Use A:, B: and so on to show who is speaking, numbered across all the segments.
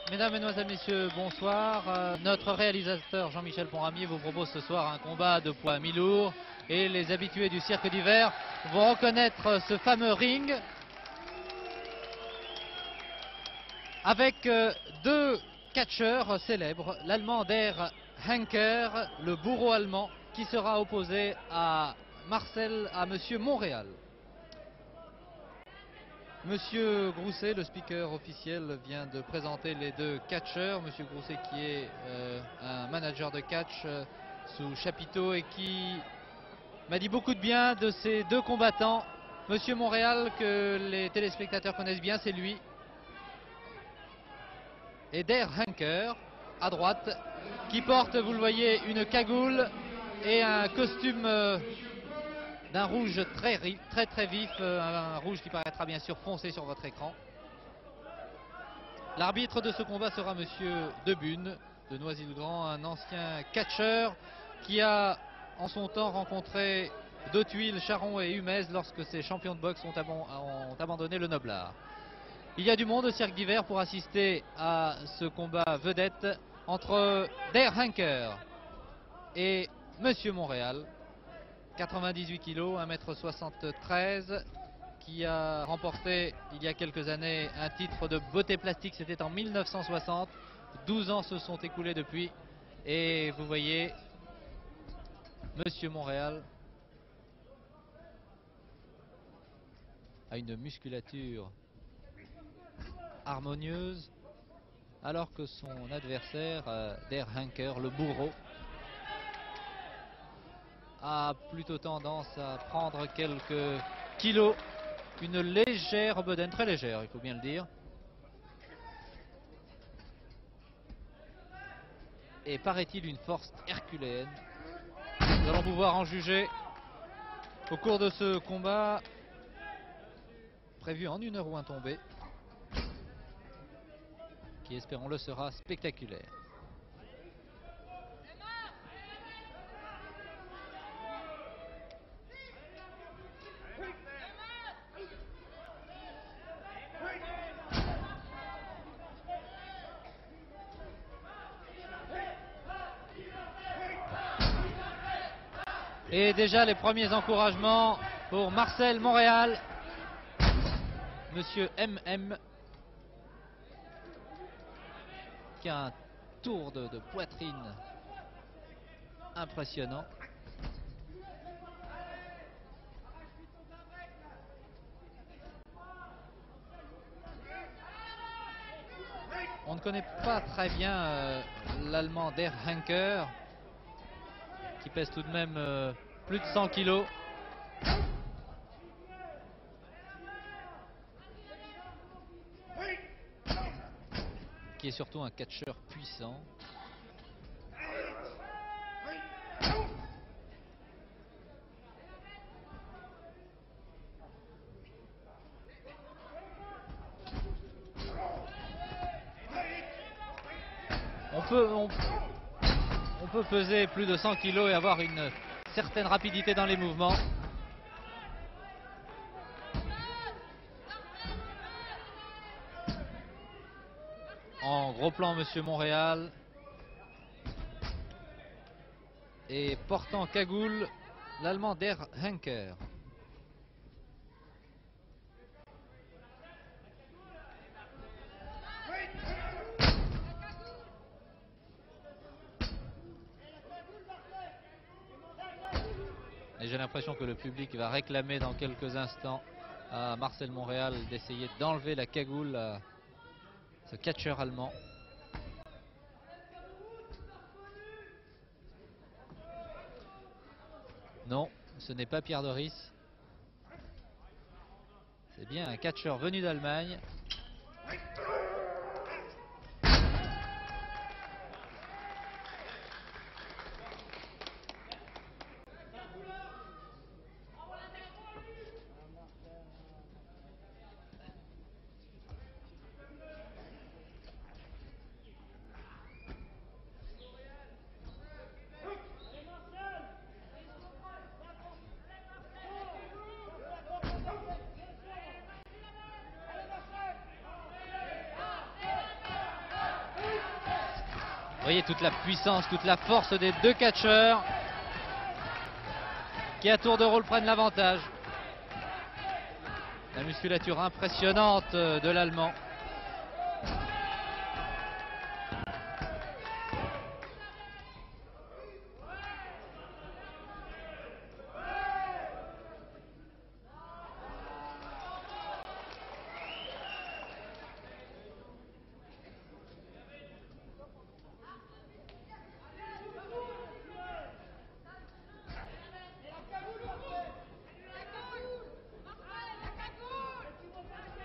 A: Mesdames, Mesdemoiselles, Messieurs, bonsoir. Notre réalisateur Jean-Michel Ponramier vous propose ce soir un combat de poids mi-lourd et les habitués du cirque d'hiver vont reconnaître ce fameux ring avec deux catcheurs célèbres, l'Allemand Der Henker, le bourreau allemand, qui sera opposé à Monsieur Montréal. Monsieur Grousset, le speaker officiel, vient de présenter les deux catcheurs. Monsieur Grousset qui est un manager de catch sous chapiteau et qui m'a dit beaucoup de bien de ces deux combattants. Monsieur Montréal, que les téléspectateurs connaissent bien, c'est lui. Et Der Henker, à droite, qui porte, vous le voyez, une cagoule et un costume d'un rouge très vif, un rouge qui paraîtra bien sûr foncé sur votre écran. L'arbitre de ce combat sera Monsieur Debune de Noisy-le-Grand, un ancien catcheur qui a en son temps rencontré Dautuil, Charon et Humez lorsque ces champions de boxe ont abandonné le Noblard. Il y a du monde au cirque d'hiver pour assister à ce combat vedette entre Der Henker et Monsieur Montréal. 98 kg, 1m73, qui a remporté il y a quelques années un titre de beauté plastique, c'était en 1960. 12 ans se sont écoulés depuis et vous voyez Monsieur Montréal a une musculature harmonieuse alors que son adversaire Der Henker, le bourreau, a plutôt tendance à prendre quelques kilos, une légère bedaine, très légère il faut bien le dire, et paraît-il une force herculéenne. Nous allons pouvoir en juger au cours de ce combat prévu en 1 heure ou un tombé, qui espérons-le sera spectaculaire. Et déjà les premiers encouragements pour Marcel Montréal, Monsieur MM, qui a un tour de poitrine impressionnant. On ne connaît pas très bien l'Allemand Der Henker, qui pèse tout de même plus de 100 kg. Qui est surtout un catcheur puissant. On peut peser plus de 100 kg et avoir une certaine rapidité dans les mouvements. En gros plan, Monsieur Montréal. Et portant cagoule, l'Allemand Der Henker. Et j'ai l'impression que le public va réclamer dans quelques instants à Marcel Montréal d'essayer d'enlever la cagoule à ce catcheur allemand. Non, ce n'est pas Pierre Doris. C'est bien un catcheur venu d'Allemagne. voyez toute la puissance, toute la force des deux catcheurs qui à tour de rôle prennent l'avantage. La musculature impressionnante de l'Allemand.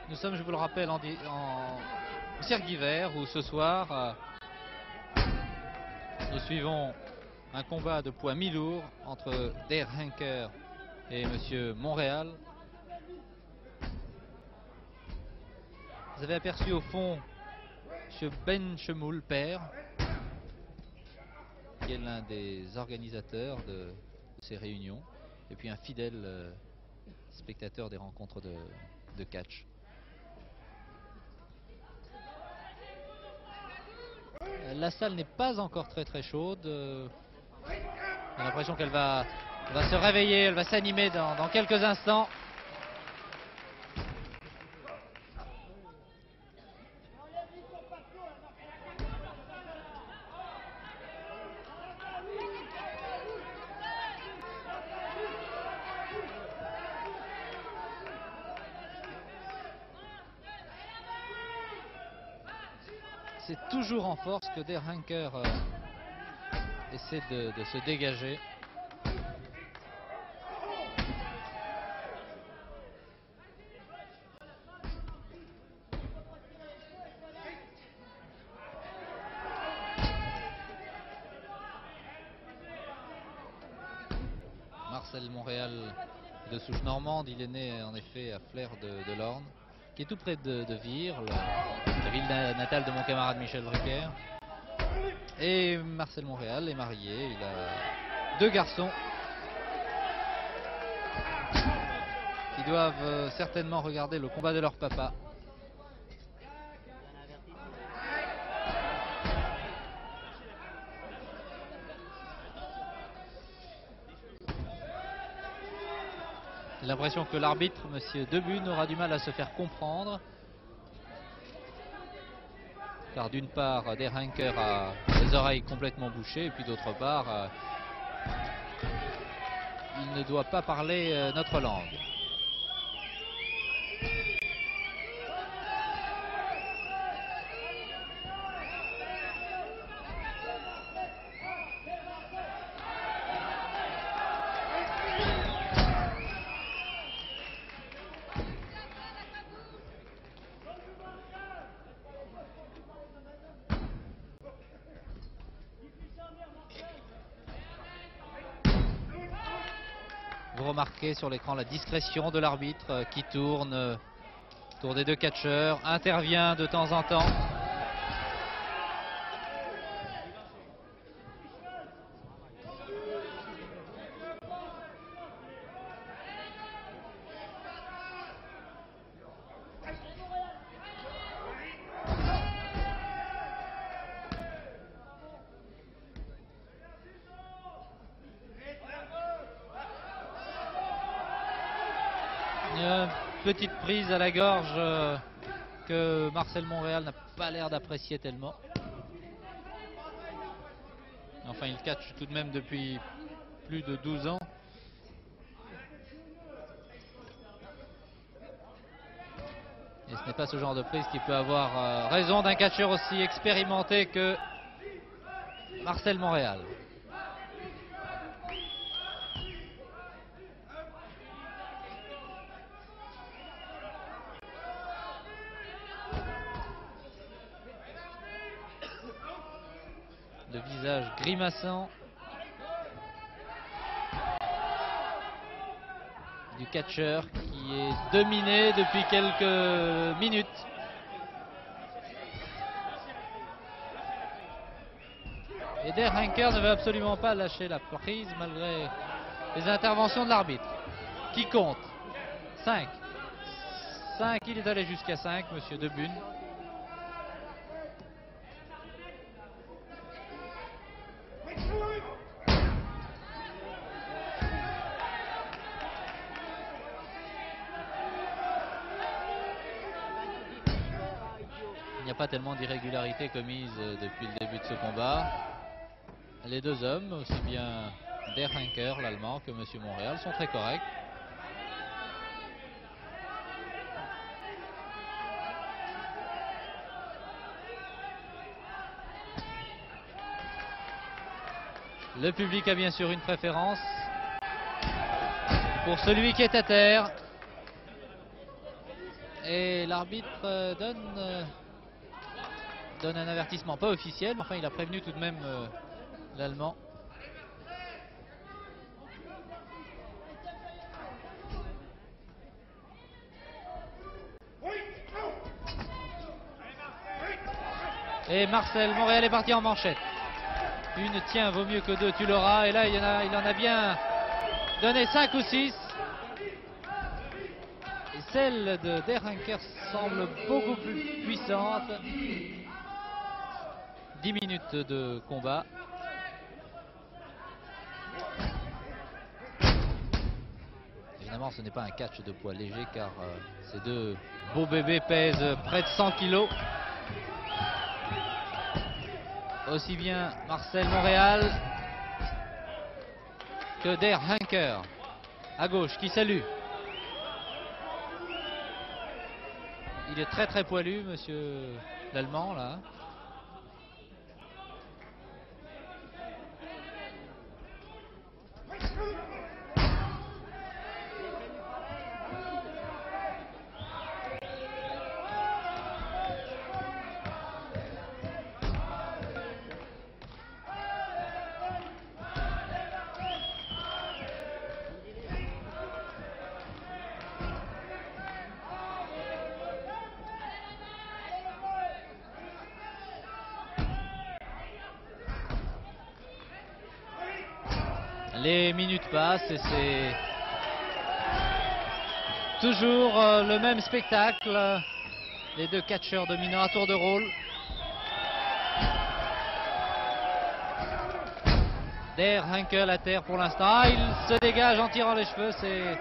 A: Nous sommes, je vous le rappelle, en cirque d'hiver où ce soir nous suivons un combat de poids mi-lourd entre Der Henker et Monsieur Montréal. Vous avez aperçu au fond M. Ben Chemoul, père, qui est l'un des organisateurs de ces réunions, et puis un fidèle spectateur des rencontres de catch. La salle n'est pas encore très chaude. J'ai l'impression qu'elle va se réveiller, elle va s'animer dans quelques instants. C'est toujours en force que Der Henker essaie de se dégager. Marcel Montréal de souche normande, il est né en effet à Flers de l'Orne, qui est tout près de Vire, la ville natale de mon camarade Michel Drucker. Et Marcel Montréal est marié, il a 2 garçons qui doivent certainement regarder le combat de leur papa. J'ai l'impression que l'arbitre, M. Debune, aura du mal à se faire comprendre. Car d'une part, Der Henker a les oreilles complètement bouchées, et puis d'autre part, il ne doit pas parler notre langue. Vous remarquez sur l'écran la discrétion de l'arbitre qui tourne autour des 2 catcheurs, intervient de temps en temps. Une petite prise à la gorge que Marcel Montréal n'a pas l'air d'apprécier tellement. Enfin, il catch tout de même depuis plus de 12 ans. Et ce n'est pas ce genre de prise qui peut avoir raison d'un catcheur aussi expérimenté que Marcel Montréal. Le visage grimaçant du catcheur qui est dominé depuis quelques minutes. Et Der Henker ne veut absolument pas lâcher la prise malgré les interventions de l'arbitre qui compte 5. Il est allé jusqu'à 5, monsieur Debune. Il n'y a pas tellement d'irrégularités commises depuis le début de ce combat. Les deux hommes, aussi bien Der Henker, l'Allemand, que Monsieur Montréal, sont très corrects. Le public a bien sûr une préférence pour celui qui est à terre. Et l'arbitre donne un avertissement, pas officiel, mais enfin il a prévenu tout de même l'Allemand. Et Marcel Montréal est parti en manchette. Une tient vaut mieux que deux, tu l'auras. Et là il en a bien donné 5 ou 6. Et celle de Der Henker semble beaucoup plus puissante. 10 minutes de combat. Évidemment, ce n'est pas un catch de poids léger car ces deux beaux bébés pèsent près de 100 kilos. Aussi bien Marcel Montréal que Der Henker à gauche qui salue. Il est très très poilu, monsieur l'Allemand là. Les minutes passent et c'est toujours le même spectacle. Les deux catcheurs dominant à tour de rôle. Der Henker à terre pour l'instant. Ah, il se dégage en tirant les cheveux. C'est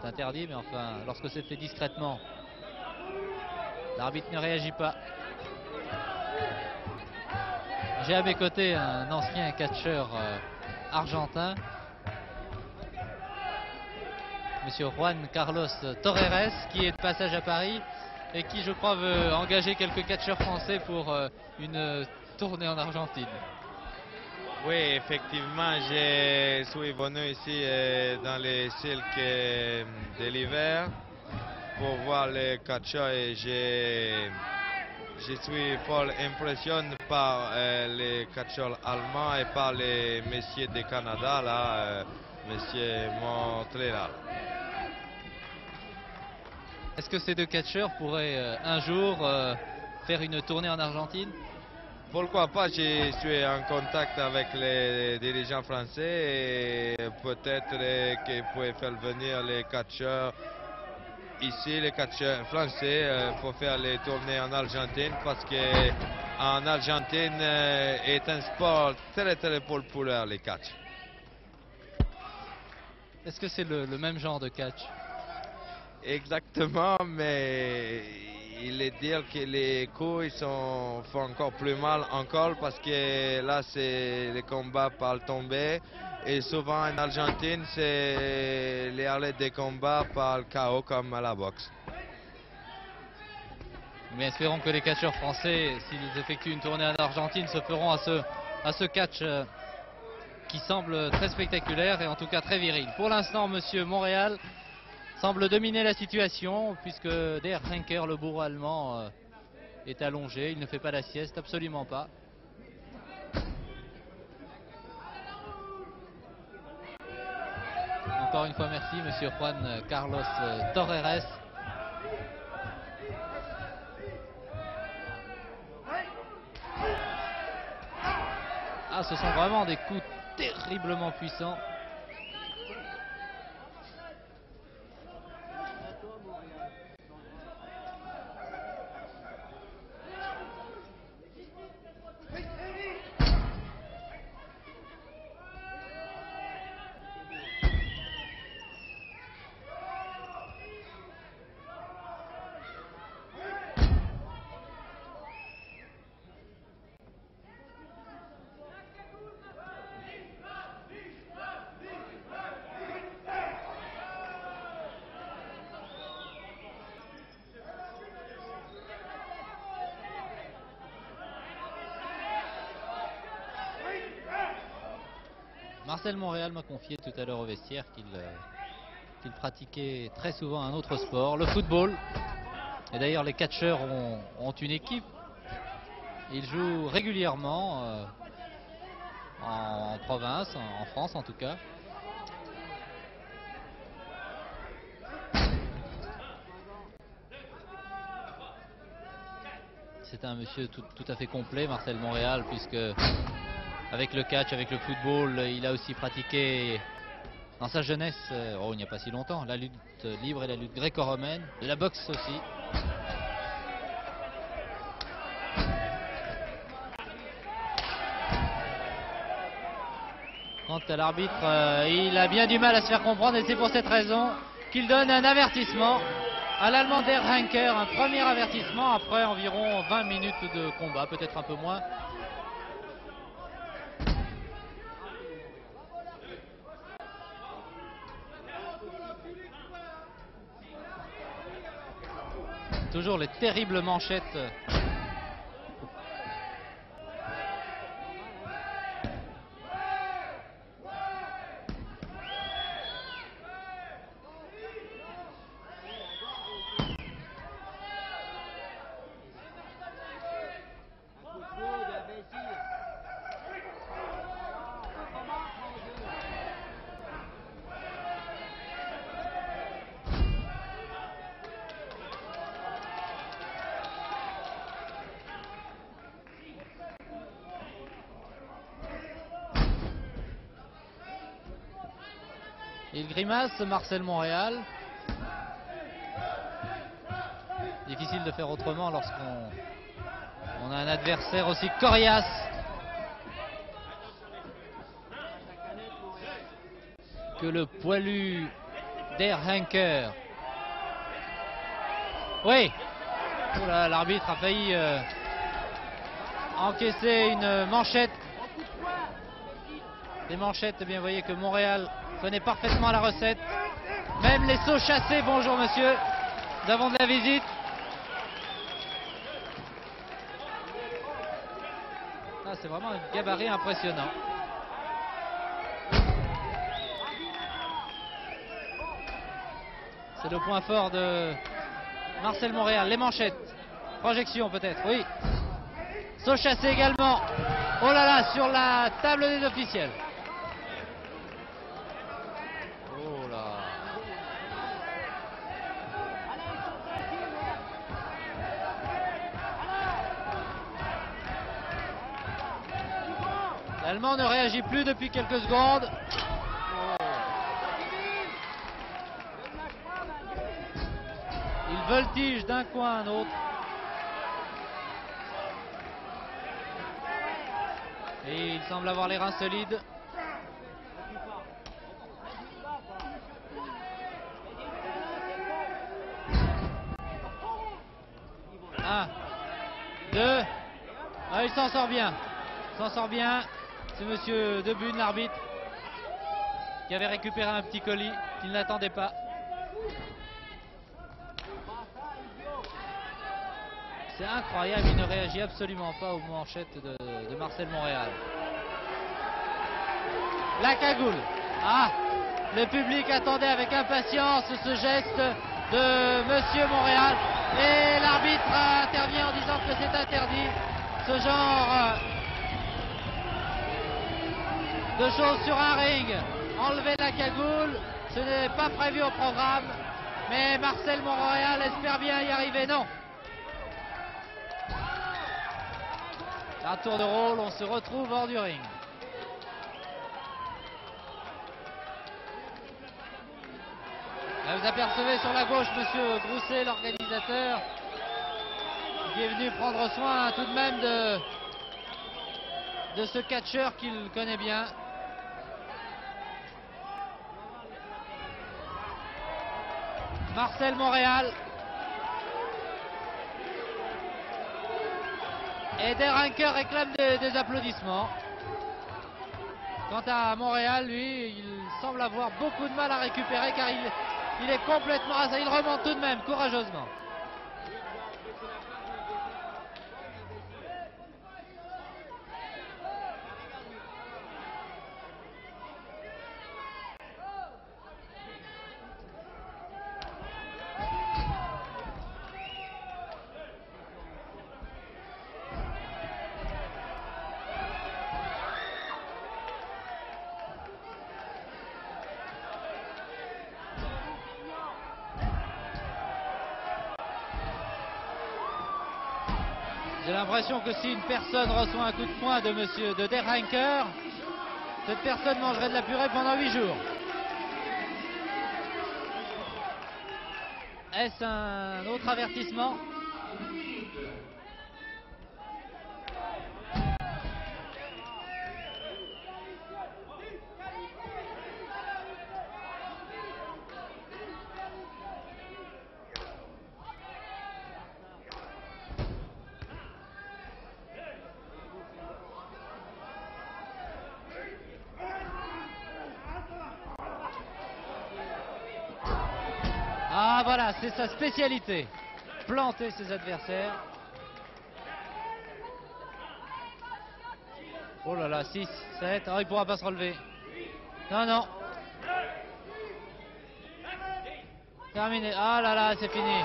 A: interdit, mais enfin, lorsque c'est fait discrètement, l'arbitre ne réagit pas. J'ai à mes côtés un ancien catcheur argentin, Monsieur Juan Carlos Torreres, qui est de passage à Paris et qui, je crois, veut engager quelques catcheurs français pour une tournée en Argentine.
B: Oui, effectivement, je suis venu ici dans les cirques de l'hiver pour voir les catcheurs et je suis fort impressionné par les catcheurs allemands et par les messieurs du Canada, là, monsieur Montréal.
A: Est-ce que ces deux catcheurs pourraient un jour faire une tournée en Argentine?
B: Pourquoi pas, je suis en contact avec les dirigeants français et peut-être qu'ils pourraient faire venir les catcheurs ici, les catcheurs français, pour faire les tournées en Argentine parce que en Argentine est un sport très très populaire, les catch.
A: Est-ce que c'est le même genre de catch?
B: Exactement, mais il est dire que les coups ils font encore plus mal encore parce que là c'est les combats par tomber et souvent en Argentine c'est les arrêts des combats par KO comme à la boxe.
A: Mais espérons que les catcheurs français, s'ils effectuent une tournée en Argentine, se feront à ce catch qui semble très spectaculaire et en tout cas très viril. Pour l'instant, monsieur Montréal semble dominer la situation puisque Der Henker, le bourreau allemand, est allongé. Il ne fait pas la sieste, absolument pas. Encore une fois, merci monsieur Juan Carlos Torreres. Ah, ce sont vraiment des coups terriblement puissants. Marcel Montréal m'a confié tout à l'heure au vestiaire qu'il pratiquait très souvent un autre sport, le football. Et d'ailleurs les catcheurs ont une équipe. Ils jouent régulièrement en province, en France en tout cas. C'est un monsieur tout à fait complet, Marcel Montréal, puisque avec le catch, avec le football, il a aussi pratiqué dans sa jeunesse, il n'y a pas si longtemps, la lutte libre et la lutte gréco-romaine, la boxe aussi. Quant à l'arbitre, il a bien du mal à se faire comprendre et c'est pour cette raison qu'il donne un avertissement à l'Allemand Der Henker, un premier avertissement après environ 20 minutes de combat, peut-être un peu moins. Toujours les terribles manchettes. Il grimace, Marcel Montréal. Difficile de faire autrement lorsqu'on a un adversaire aussi coriace. Que le poilu Der Henker. Oui. L'arbitre a failli encaisser une manchette. Des manchettes, eh bien vous voyez que Montréal connaît parfaitement la recette. Même les sauts chassés, bonjour monsieur. Nous avons de la visite. Ah, c'est vraiment un gabarit impressionnant. C'est le point fort de Marcel Montréal. Les manchettes. Projection peut-être, oui. Saut chassé également. Oh là là, sur la table des officiels. Oh là. L'Allemand ne réagit plus depuis quelques secondes. Il voltige d'un coin à un autre. Et il semble avoir les reins solides. Un, deux. Ah, il s'en sort bien. Il s'en sort bien. C'est monsieur Debune, l'arbitre, qui avait récupéré un petit colis qu'il n'attendait pas. C'est incroyable, il ne réagit absolument pas aux manchettes de Marcel Montréal. La cagoule. Ah, le public attendait avec impatience ce geste de monsieur Montréal. Et l'arbitre intervient en disant que c'est interdit. Ce genre de choses sur un ring. Enlever la cagoule, ce n'est pas prévu au programme. Mais Marcel Montréal espère bien y arriver. Non. Un tour de rôle, on se retrouve hors du ring. Là, vous apercevez sur la gauche monsieur Grousset, l'organisateur, qui est venu prendre soin tout de même de ce catcheur qu'il connaît bien. Marcel Montréal. Et Der Henker réclame des applaudissements. Quant à Montréal, lui, il semble avoir beaucoup de mal à récupérer car il est complètement rasé. Il remonte tout de même, courageusement. J'ai l'impression que si une personne reçoit un coup de poing de monsieur de Der Henker, cette personne mangerait de la purée pendant 8 jours. Est-ce un autre avertissement? Ah voilà, c'est sa spécialité, planter ses adversaires. Oh là là, 6, 7, oh, il ne pourra pas se relever. Non, non. Terminé, ah là là, c'est fini.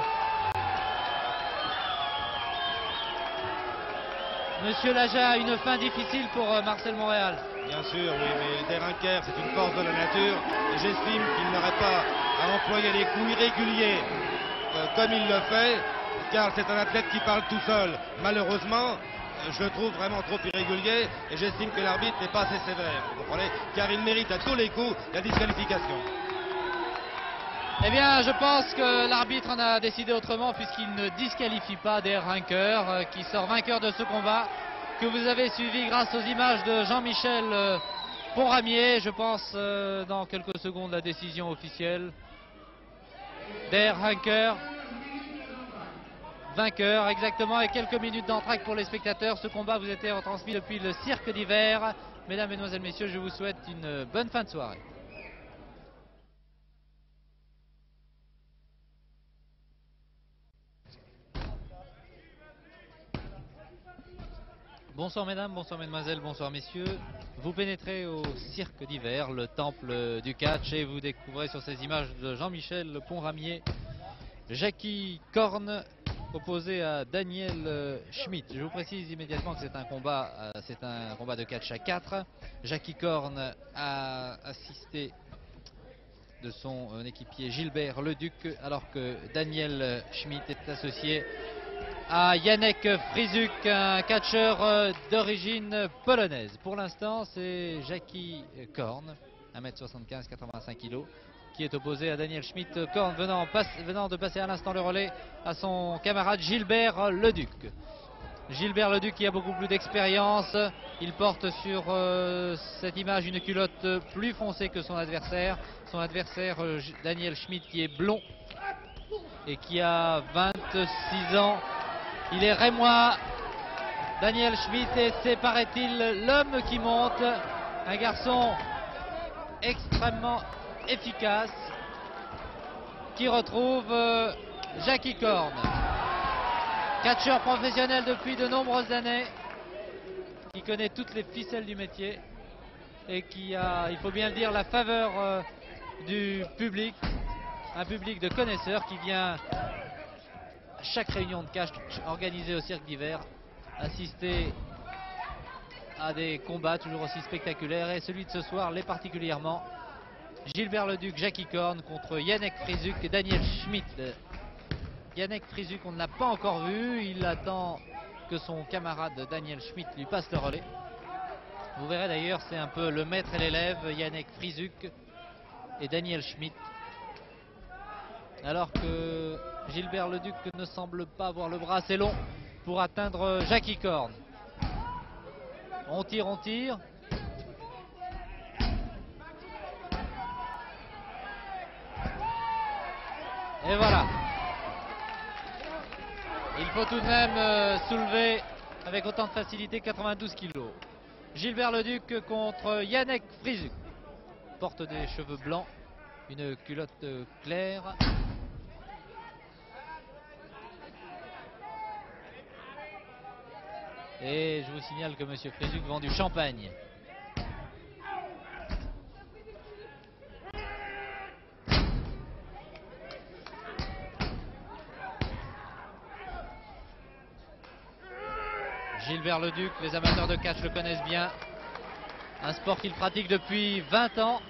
A: Monsieur Laja a une fin difficile pour Marcel Montréal.
C: Bien sûr, oui, mais Der Henker, c'est une force de la nature. Et j'estime qu'il n'aurait pas à employer les coups irréguliers comme il le fait, car c'est un athlète qui parle tout seul. Malheureusement, je le trouve vraiment trop irrégulier et j'estime que l'arbitre n'est pas assez sévère, vous comprenez, car il mérite à tous les coups la disqualification.
A: Eh bien, je pense que l'arbitre en a décidé autrement puisqu'il ne disqualifie pas Der Henker qui sort vainqueur de ce combat que vous avez suivi grâce aux images de Jean-Michel Ponramier. Je pense dans quelques secondes la décision officielle. Der Henker vainqueur exactement, et quelques minutes d'entracte pour les spectateurs. Ce combat vous était retransmis depuis le cirque d'hiver. Mesdames, Mesdemoiselles, Messieurs, je vous souhaite une bonne fin de soirée. Bonsoir mesdames, bonsoir mesdemoiselles, bonsoir messieurs. Vous pénétrez au cirque d'hiver, le temple du catch, et vous découvrez sur ces images de Jean-Michel Ponramier Jackie Korn opposé à Daniel Schmidt. Je vous précise immédiatement que c'est un combat de catch à 4. Jackie Korn a assisté de son équipier Gilbert Leduc, alors que Daniel Schmidt est associé à Janek Frizuk, un catcheur d'origine polonaise. Pour l'instant, c'est Jackie Korn, 1m75, 85 kg, qui est opposé à Daniel Schmidt. Korn venant de passer à l'instant le relais à son camarade Gilbert Leduc. Gilbert Leduc qui a beaucoup plus d'expérience. Il porte sur cette image une culotte plus foncée que son adversaire. Son adversaire Daniel Schmidt, qui est blond et qui a 26 ans. Il est rémois, Daniel Schmidt, et c'est, paraît-il, l'homme qui monte. Un garçon extrêmement efficace qui retrouve Jackie Korn, catcheur professionnel depuis de nombreuses années, qui connaît toutes les ficelles du métier et qui a, il faut bien le dire, la faveur du public, un public de connaisseurs qui vient à chaque réunion de catch organisée au cirque d'hiver assister à des combats toujours aussi spectaculaires, et celui de ce soir l'est particulièrement. Gilbert Leduc, Jackie Korn contre Janek Frizuk et Daniel Schmidt. Janek Frizuk, on ne l'a pas encore vu, il attend que son camarade Daniel Schmidt lui passe le relais. Vous verrez d'ailleurs, c'est un peu le maître et l'élève, Janek Frizuk et Daniel Schmidt. Alors que Gilbert Leduc ne semble pas avoir le bras assez long pour atteindre Jackie Korn. On tire, on tire. Et voilà. Il faut tout de même soulever avec autant de facilité 92 kg. Gilbert Leduc contre Janek Frizuk. Porte des cheveux blancs, une culotte claire. Et je vous signale que M. Frizuk vend du champagne. Gilbert Leduc, les amateurs de catch le connaissent bien. Un sport qu'il pratique depuis 20 ans,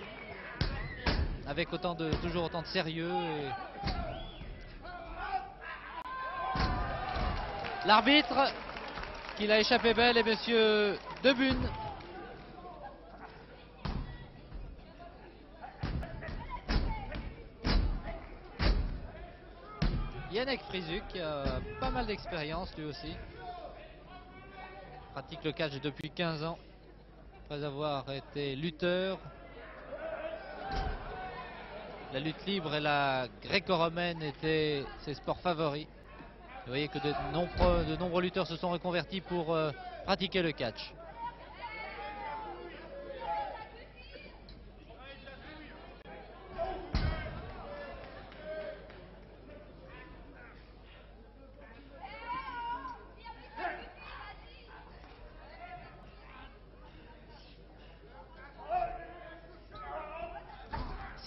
A: avec toujours autant de sérieux. L'arbitre qu'il a échappé belle et monsieur Debune. Yannick Frizuk qui a pas mal d'expérience lui aussi. Pratique le catch depuis 15 ans. Après avoir été lutteur. La lutte libre et la gréco-romaine étaient ses sports favoris. Vous voyez que de nombreux lutteurs se sont reconvertis pour pratiquer le catch.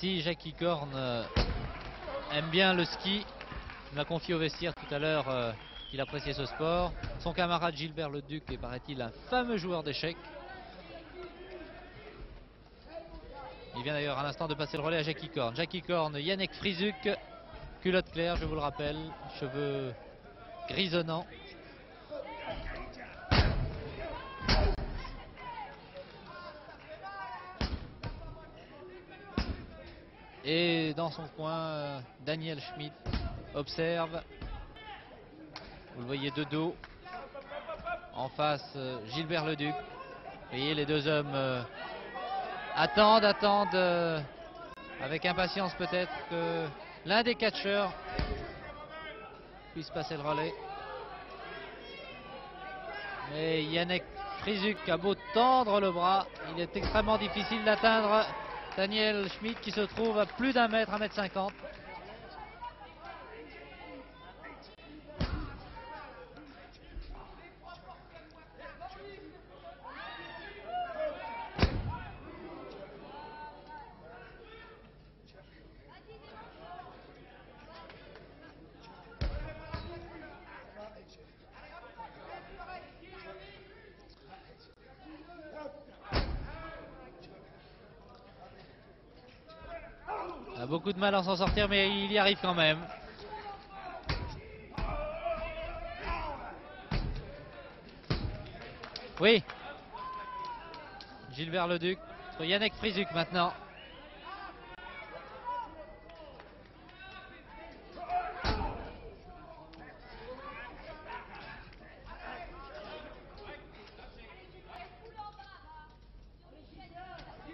A: Si Jackie Korn aime bien le ski, il m'a confié au vestiaire tout à l'heure qu'il appréciait ce sport. Son camarade Gilbert Leduc est, paraît-il, un fameux joueur d'échecs. Il vient d'ailleurs à l'instant de passer le relais à Jackie Korn. Jackie Korn, Yannick Frizuk, culotte claire, je vous le rappelle, cheveux grisonnants. Et dans son coin, Daniel Schmidt observe. Vous le voyez de dos. En face, Gilbert Leduc. Vous voyez, les deux hommes attendent avec impatience peut-être que l'un des catcheurs puisse passer le relais. Mais Yannick Frizuk a beau tendre le bras, il est extrêmement difficile d'atteindre Daniel Schmidt qui se trouve à plus d'un mètre, 1,50 m. A beaucoup de mal à s'en sortir, mais il y arrive quand même. Oui. Gilbert Leduc sur Yannick Frizuk maintenant.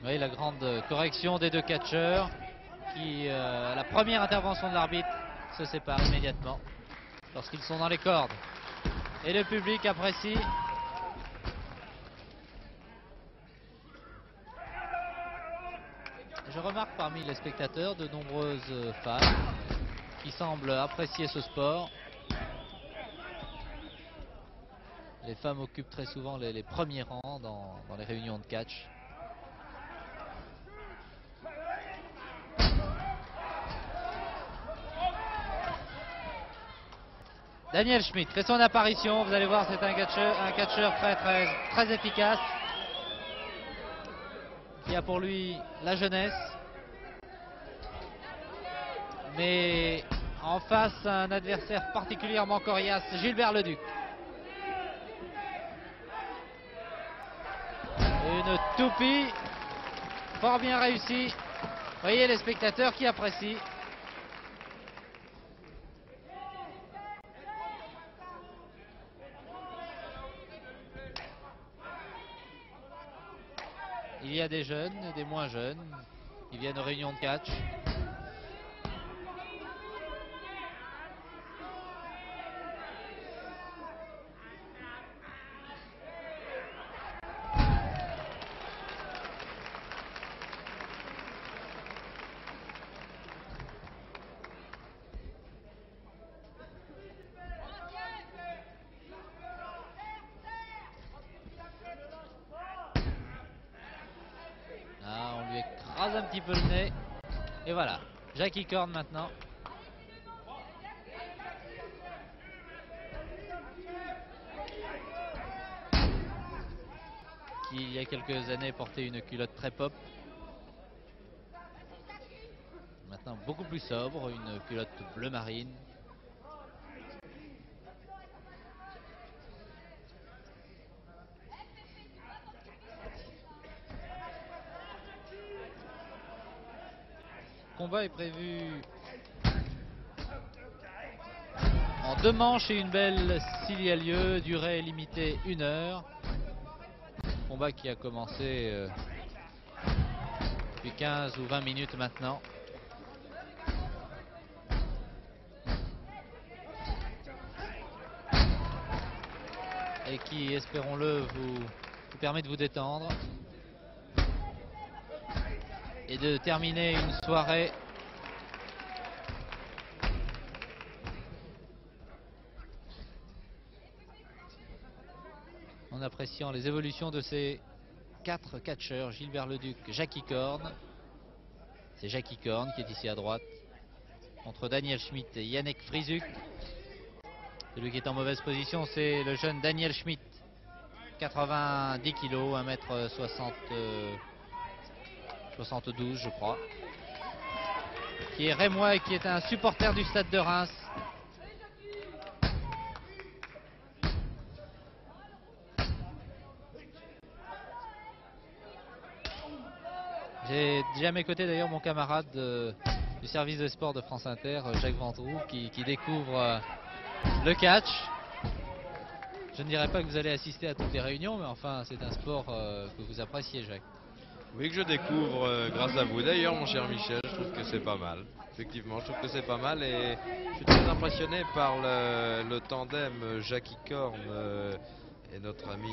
A: Oui, la grande correction des deux catcheurs qui, à la première intervention de l'arbitre, se séparent immédiatement lorsqu'ils sont dans les cordes. Et le public apprécie. Je remarque parmi les spectateurs de nombreuses femmes qui semblent apprécier ce sport. Les femmes occupent très souvent les premiers rangs dans les réunions de catch. Daniel Schmidt fait son apparition. Vous allez voir, c'est un catcheur très efficace qui a pour lui la jeunesse. Mais en face, un adversaire particulièrement coriace, Gilbert Leduc. Une toupie fort bien réussie. Vous voyez les spectateurs qui apprécient. Il y a des jeunes et des moins jeunes qui viennent aux réunions de catch. Un petit peu le nez et voilà, Jackie Korn maintenant qui il y a quelques années portait une culotte très pop, maintenant beaucoup plus sobre, une culotte bleu marine. combat est prévu en 2 manches et une belle s'il y a lieu, durée limitée 1 heure. Combat qui a commencé depuis 15 ou 20 minutes maintenant. Et qui, espérons-le, vous permet de vous détendre et de terminer une soirée en appréciant les évolutions de ces 4 catcheurs. Gilbert Leduc, Jackie Korn. C'est Jackie Korn qui est ici à droite contre Daniel Schmidt et Yannick Frizuk. Celui qui est en mauvaise position, c'est le jeune Daniel Schmidt, 90 kg, 1m72 je crois, qui est rémois et qui est un supporter du stade de Reims. J'ai déjà à mes côtés d'ailleurs mon camarade du service de sport de France Inter, Jacques Ventroux, qui découvre le catch. Je ne dirais pas que vous allez assister à toutes les réunions, mais enfin c'est un sport que vous appréciez, Jacques.
B: Oui, que je découvre grâce à vous d'ailleurs, mon cher Michel. Je trouve que c'est pas mal. Effectivement, je trouve que c'est pas mal et je suis très impressionné par le tandem Jackie Korn et notre ami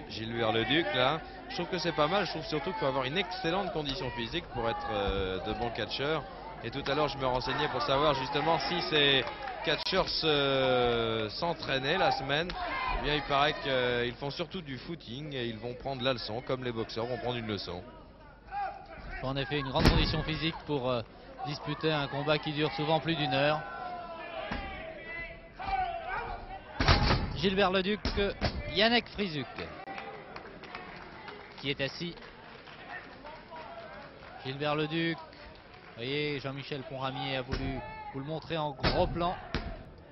B: Gilbert Leduc là. Je trouve que c'est pas mal. Je trouve surtout qu'il faut avoir une excellente condition physique pour être de bons catcheurs. Et tout à l'heure, je me renseignais pour savoir justement si ces catcheurs s'entraînaient la semaine. Eh bien, il paraît qu'ils font surtout du footing et ils vont prendre la leçon, comme les boxeurs vont prendre une leçon.
A: Il faut en effet une grande condition physique pour disputer un combat qui dure souvent plus d'1 heure. Gilbert Leduc, Yannick Frizuk, qui est assis. Gilbert Leduc, vous voyez, Jean-Michel Ponramier a voulu vous le montrer en gros plan.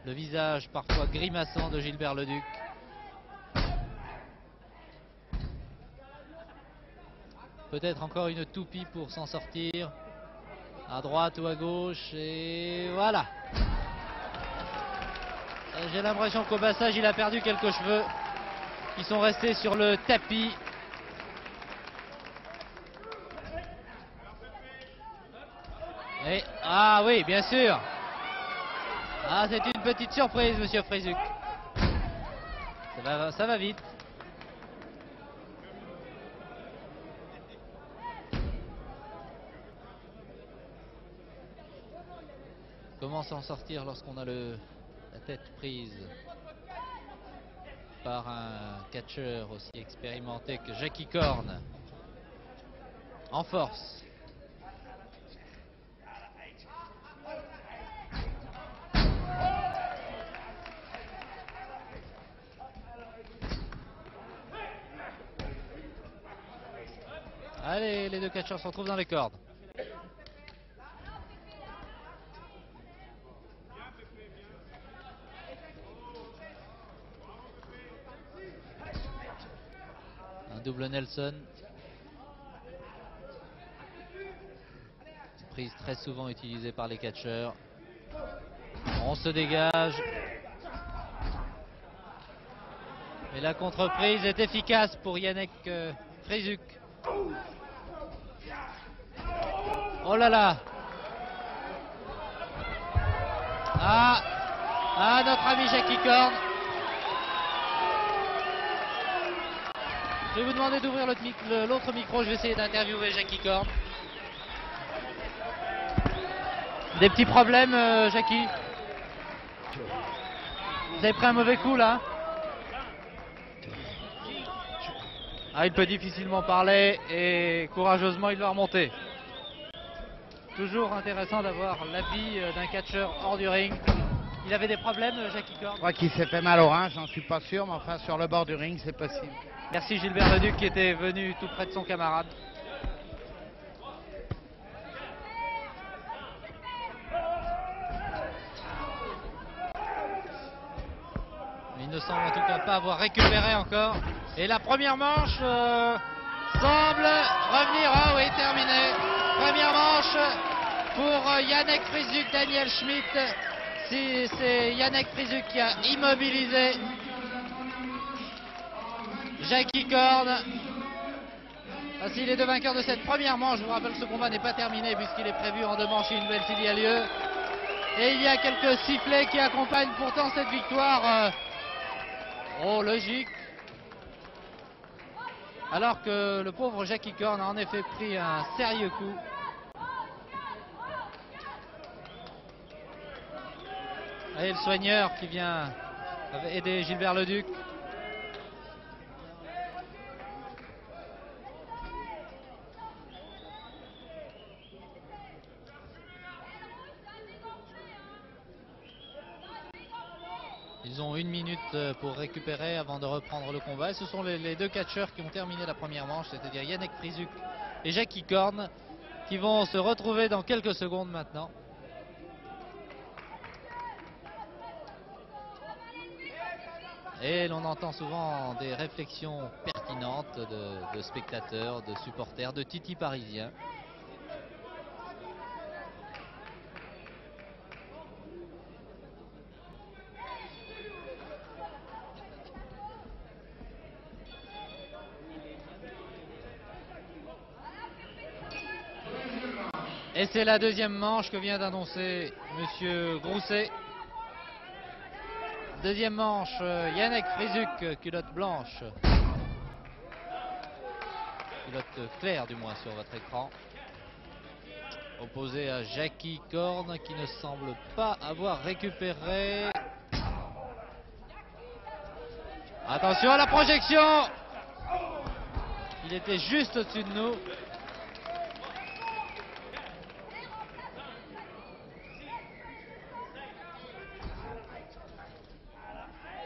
A: Le visage parfois grimaçant de Gilbert Leduc. Peut-être encore une toupie pour s'en sortir. À droite ou à gauche. Et voilà. J'ai l'impression qu'au passage, il a perdu quelques cheveux qui sont restés sur le tapis. Et, ah oui, bien sûr. Ah, c'est une petite surprise, monsieur Frizuk. Ça va vite. Comment s'en sortir lorsqu'on a la tête prise par un catcheur aussi expérimenté que Jackie Korn, en force. Allez, les 2 catcheurs se retrouvent dans les cordes. Un double Nelson. Prise très souvent utilisée par les catcheurs. On se dégage. Et la contreprise est efficace pour Yannick Frizuk. Oh là là. Ah, notre ami Jackie Korn. Je vais vous demander d'ouvrir l'autre micro. Je vais essayer d'interviewer Jackie Korn. Des petits problèmes, Jackie? Vous avez pris un mauvais coup là? Ah, il peut difficilement parler et courageusement il va remonter. Toujours intéressant d'avoir l'avis d'un catcheur hors du ring. Il avait des problèmes, Jackie Korn?
D: Je crois qu'il s'est fait mal au rein, j'en suis pas sûr, mais enfin sur le bord du ring c'est possible.
A: Merci Gilbert Leduc qui était venu tout près de son camarade. Il ne semble en tout cas pas avoir récupéré encore. Et la première manche semble revenir. Ah oui, terminé. Première manche pour Yannick Frizzuk, Daniel Schmitt. C'est Yannick Frizzuk qui a immobilisé Jackie Korn. Ainsi les deux vainqueurs de cette première manche. Je vous rappelle que ce combat n'est pas terminé puisqu'il est prévu en 2 manches et une belle s'il y a lieu. Et il y a quelques sifflets qui accompagnent pourtant cette victoire. Logique. Alors que le pauvre Jackie Korn a en effet pris un sérieux coup. Et le soigneur qui vient aider Gilbert Leduc. Ils ont 1 minute pour récupérer avant de reprendre le combat. Et ce sont les deux catcheurs qui ont terminé la première manche, c'est-à-dire Yannick Frizzuk et Jackie Korn, qui vont se retrouver dans quelques secondes maintenant. Et l'on entend souvent des réflexions pertinentes de spectateurs, de supporters, de titis parisiens. Et c'est la deuxième manche que vient d'annoncer Monsieur Grousset. Deuxième manche, Yannick Frizzuk, culotte blanche. Culotte claire du moins sur votre écran. Opposé à Jackie Korn qui ne semble pas avoir récupéré. Attention à la projection! Il était juste au-dessus de nous.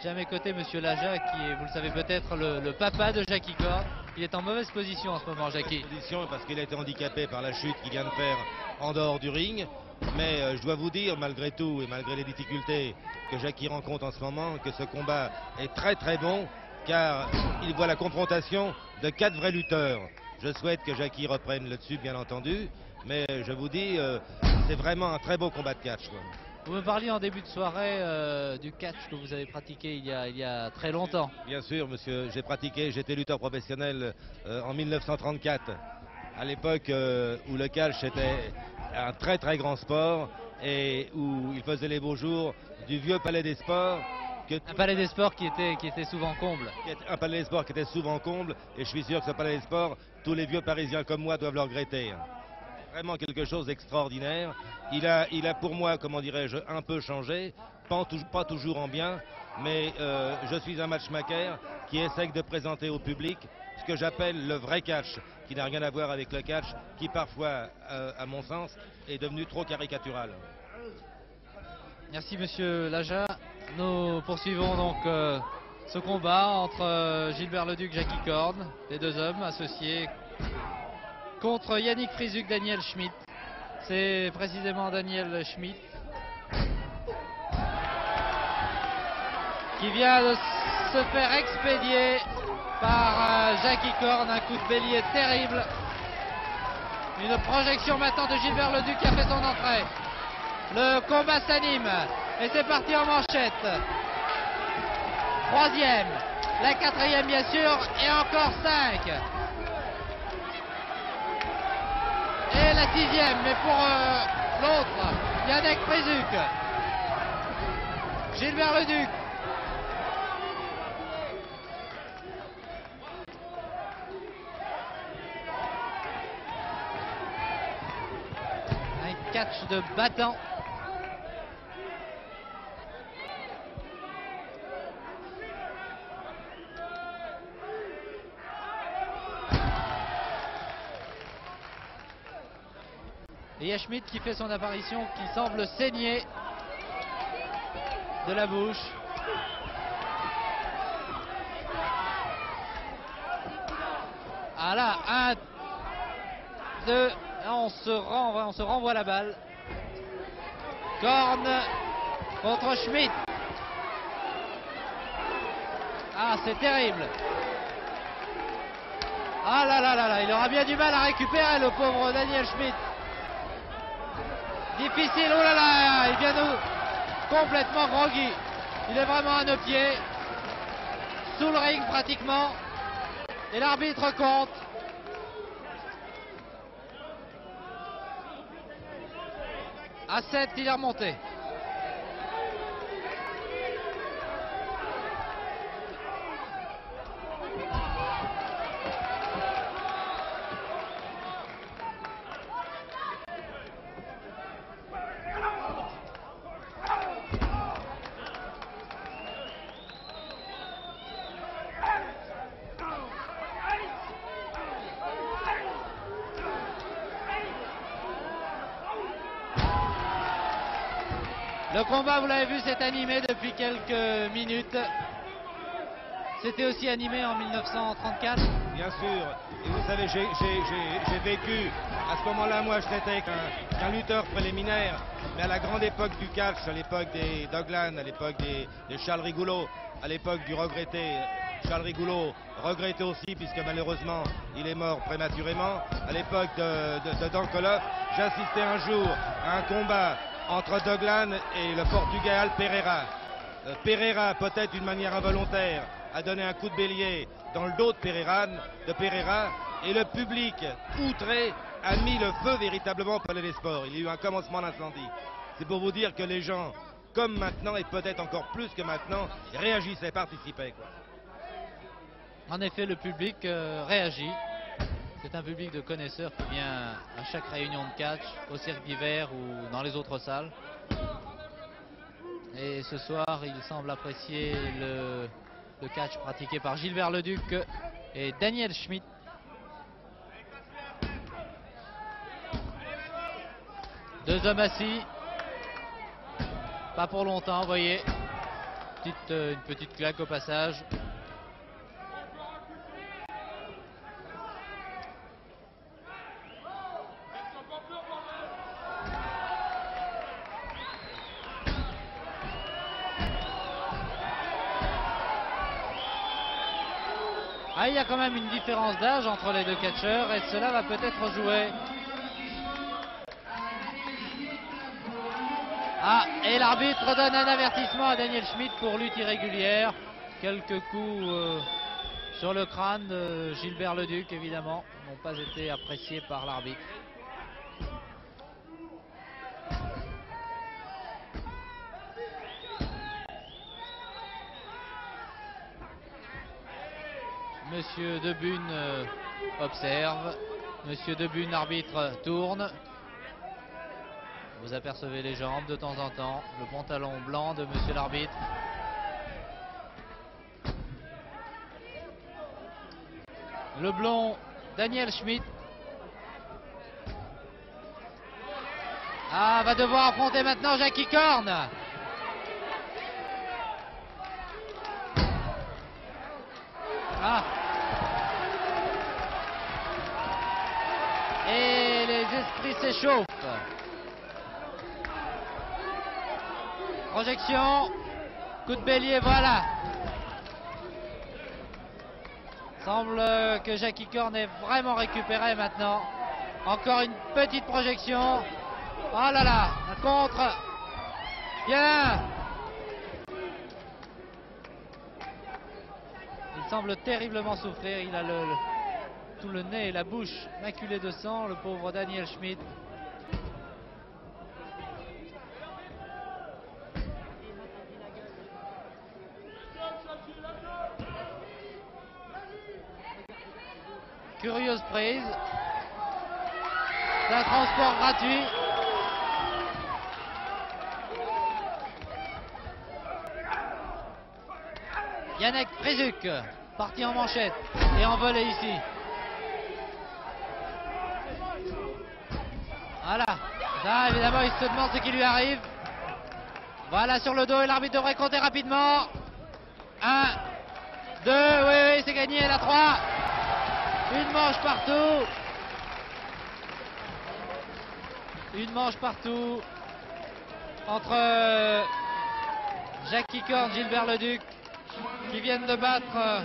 A: J'ai à mes côtés Monsieur Laja qui est, vous le savez peut-être, le papa de Jackie Korn. Il est en mauvaise position en ce moment, Jackie.
C: Position parce qu'il a été handicapé par la chute qu'il vient de faire en dehors du ring. Mais je dois vous dire, malgré tout et malgré les difficultés que Jackie rencontre en ce moment, que ce combat est très très bon, car il voit la confrontation de 4 vrais lutteurs. Je souhaite que Jackie reprenne le dessus, bien entendu, mais je vous dis, c'est vraiment un très beau combat de catch, quoi.
A: Vous me parliez en début de soirée du catch que vous avez pratiqué il y a très longtemps.
C: Bien sûr, monsieur, j'ai pratiqué, j'étais lutteur professionnel en 1934, à l'époque où le catch était un très très grand sport et où il faisait les beaux jours du vieux palais des sports.
A: Un palais des sports qui était souvent comble.
C: Un palais des sports qui était souvent comble, et je suis sûr que ce palais des sports, tous les vieux parisiens comme moi doivent le regretter. Vraiment quelque chose d'extraordinaire. Il a pour moi, comment dirais-je, un peu changé, pas toujours en bien, mais je suis un matchmaker qui essaie de présenter au public ce que j'appelle le vrai catch, qui n'a rien à voir avec le catch, qui parfois, à mon sens, est devenu trop caricatural.
A: Merci Monsieur Laja. Nous poursuivons donc ce combat entre Gilbert Leduc et Jackie Korn, les deux hommes associés, contre Yannick Frizzuk, Daniel Schmitt. C'est précisément Daniel Schmitt qui vient de se faire expédier par Jackie Korn, un coup de bélier terrible. Une projection maintenant de Gilbert Leduc qui a fait son entrée. Le combat s'anime et c'est parti en manchette. 3e, la 4e bien sûr et encore 5. Et la 6e, mais pour l'autre, Yannick Frizzuk. Gilbert Leduc. Un catch de battant. Et il y a Schmitt qui fait son apparition, qui semble saigner de la bouche. Ah là, 1, 2, on se renvoie la balle. Korn contre Schmitt. Ah, c'est terrible. Ah là là là là, il aura bien du mal à récupérer le pauvre Daniel Schmidt. Difficile, oh là là, il vient de complètement groggy. Il est vraiment à nos pieds, sous le ring pratiquement. Et l'arbitre compte. À 7, il est remonté. Le combat, vous l'avez vu, s'est animé depuis quelques minutes. C'était aussi animé en 1934.
C: Bien sûr. Et vous savez, j'ai vécu, à ce moment-là, moi, je n'étais qu'un lutteur préliminaire, mais à la grande époque du catch, à l'époque des Doglan, à l'époque des Charles Rigoulot, à l'époque du regretté Charles Rigoulot, regretté aussi, puisque malheureusement, il est mort prématurément, à l'époque de Dan Koloff, j'assistais un jour à un combat entre Doglan et le Portugais Al Pereira. Pereira, peut-être d'une manière involontaire, a donné un coup de bélier dans le dos de Pereira, et le public, outré, a mis le feu véritablement au Palais des Sports. Il y a eu un commencement d'incendie. C'est pour vous dire que les gens, comme maintenant, et peut-être encore plus que maintenant, réagissaient, participaient, quoi.
A: En effet, le public réagit. C'est un public de connaisseurs qui vient à chaque réunion de catch, au cirque d'hiver ou dans les autres salles. Et ce soir, il semble apprécier le catch pratiqué par Gilbert Leduc et Daniel Schmidt. Deux hommes assis. Pas pour longtemps, vous voyez. Une petite claque au passage. Ah, il y a quand même une différence d'âge entre les deux catcheurs et cela va peut-être jouer. Ah, et l'arbitre donne un avertissement à Daniel Schmidt pour lutte irrégulière. Quelques coups sur le crâne de Gilbert Leduc, évidemment, n'ont pas été appréciés par l'arbitre. Monsieur Debune observe. Monsieur Debune, arbitre, tourne. Vous apercevez les jambes de temps en temps. Le pantalon blanc de monsieur l'arbitre. Le blond Daniel Schmidt. Ah, va devoir affronter maintenant Jackie Korn. Ah. Et les esprits s'échauffent. Projection. Coup de bélier, voilà. Semble que Jackie Korn est vraiment récupéré maintenant. Encore une petite projection. Oh là là, un contre. Bien. Il semble terriblement souffrir. Il a tout le nez et la bouche maculés de sang, le pauvre Daniel Schmidt. Curieuse prise. C'est un transport gratuit. Yannick Prézuc, parti en manchette et envolé ici. Voilà. Ça, évidemment, il se demande ce qui lui arrive. Voilà, sur le dos, et l'arbitre devrait compter rapidement. 1, 2, oui, c'est gagné, la 3. Une manche partout. Une manche partout entre Jackie Korn, Gilbert Leduc, qui viennent de battre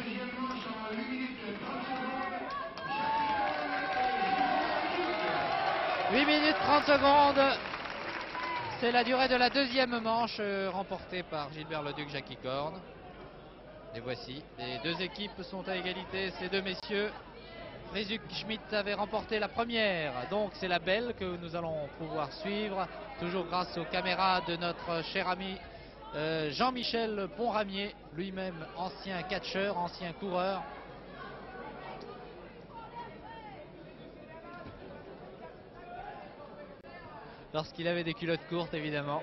A: 8 minutes 30 secondes. C'est la durée de la deuxième manche remportée par Gilbert Leduc, Jackie Corne. Et voici, les deux équipes sont à égalité, ces deux messieurs. Frizyk Schmidt avait remporté la première, donc c'est la belle que nous allons pouvoir suivre, toujours grâce aux caméras de notre cher ami Jean-Michel Ponramier, lui-même ancien catcheur, ancien coureur. Lorsqu'il avait des culottes courtes, évidemment.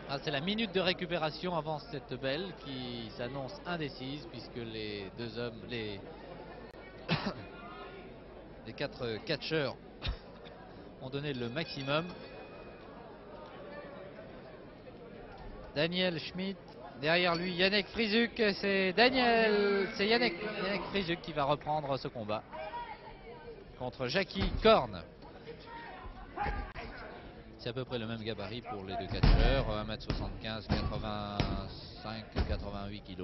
A: Ah, c'est la minute de récupération avant cette belle qui s'annonce indécise puisque les deux hommes, les 4 catcheurs ont donné le maximum. Daniel Schmidt, derrière lui Yannick Frizyk, c'est Yannick Frizyk qui va reprendre ce combat contre Jackie Corne. C'est à peu près le même gabarit pour les deux catcheurs, 1m75, 85, 88 kg.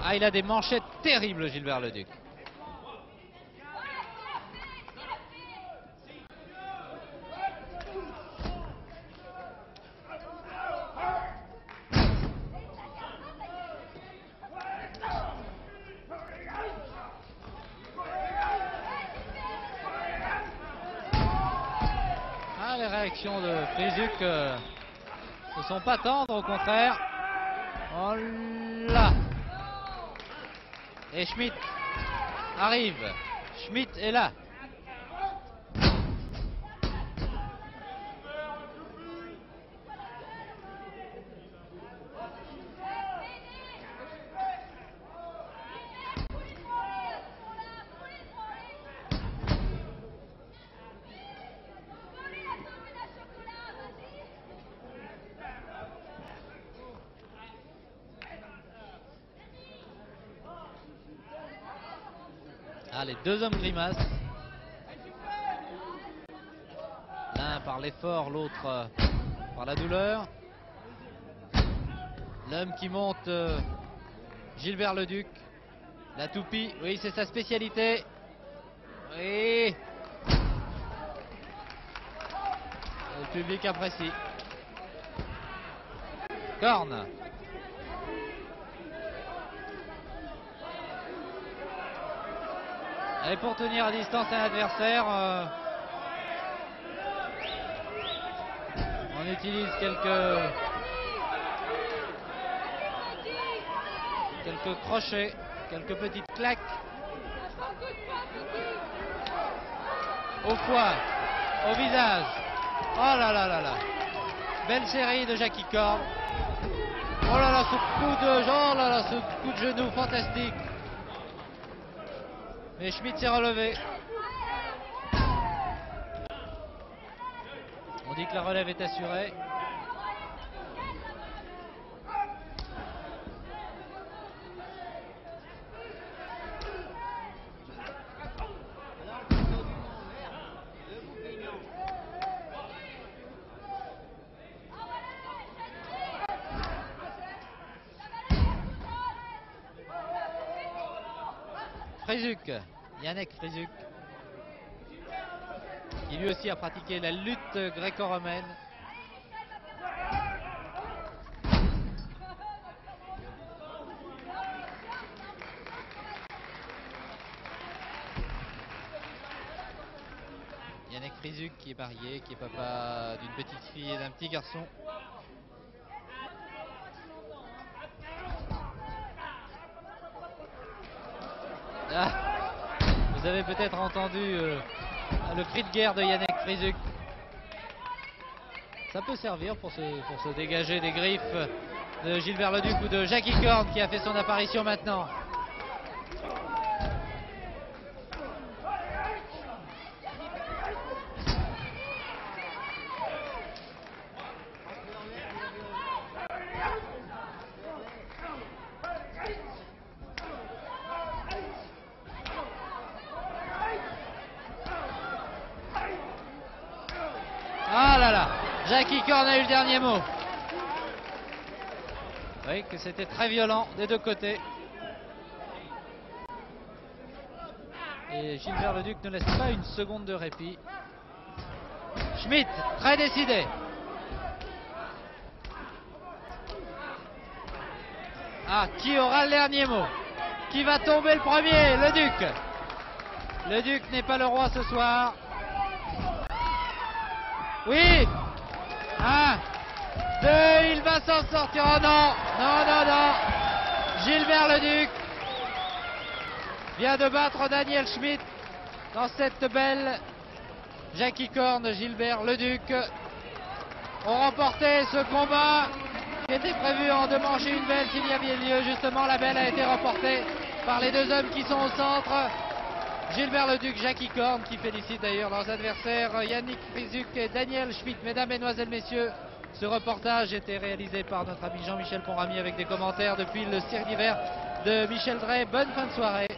A: Ah, il a des manchettes terribles, Gilbert Leduc. Ah, les réactions de Frizyk ne sont pas tendres, au contraire. Oh là! Et Schmidt arrive. Schmidt est là. Ah, les deux hommes grimacent. L'un par l'effort, l'autre par la douleur. L'homme qui monte, Gilbert Leduc. La toupie, oui, c'est sa spécialité. Oui. Le public apprécie. Corne. Et pour tenir à distance un adversaire, on utilise quelques crochets, quelques petites claques au foie, au visage. Oh là là là là. Belle série de Jackie Corne. Oh là là, ce coup de genou fantastique. Mais Schmidt s'est relevé. On dit que la relève est assurée. Frizyk, Yannick Frizyk, qui lui aussi a pratiqué la lutte gréco-romaine. Yannick Frizyk qui est marié, qui est papa d'une petite fille et d'un petit garçon. Ah, vous avez peut-être entendu le cri de guerre de Yannick Frizyk. Ça peut servir pour se dégager des griffes de Gilbert Leduc ou de Jackie Corne qui a fait son apparition maintenant. Jackie Korn a eu le dernier mot. Oui, que c'était très violent des deux côtés. Et Gilbert Leduc ne laisse pas une seconde de répit. Schmitt, très décidé. Ah, qui aura le dernier mot? Qui va tomber le premier? Le Duc. Le Duc n'est pas le roi ce soir. Oui. 1, 2, il va s'en sortir. Oh non, non, non, non. Gilbert Leduc vient de battre Daniel Schmitt dans cette belle Jackie Korn. Gilbert Leduc ont remporté ce combat qui était prévu en 2 manches et 1 belle s'il y avait lieu. Justement, la belle a été remportée par les 2 hommes qui sont au centre. Gilbert Leduc, Jackie Korn, qui félicite d'ailleurs leurs adversaires Yannick Frizuc et Daniel Schmitt. Mesdames, Mesdemoiselles, Messieurs, ce reportage était réalisé par notre ami Jean-Michel Conramy avec des commentaires depuis le cirque d'hiver de Michel Drey. Bonne fin de soirée.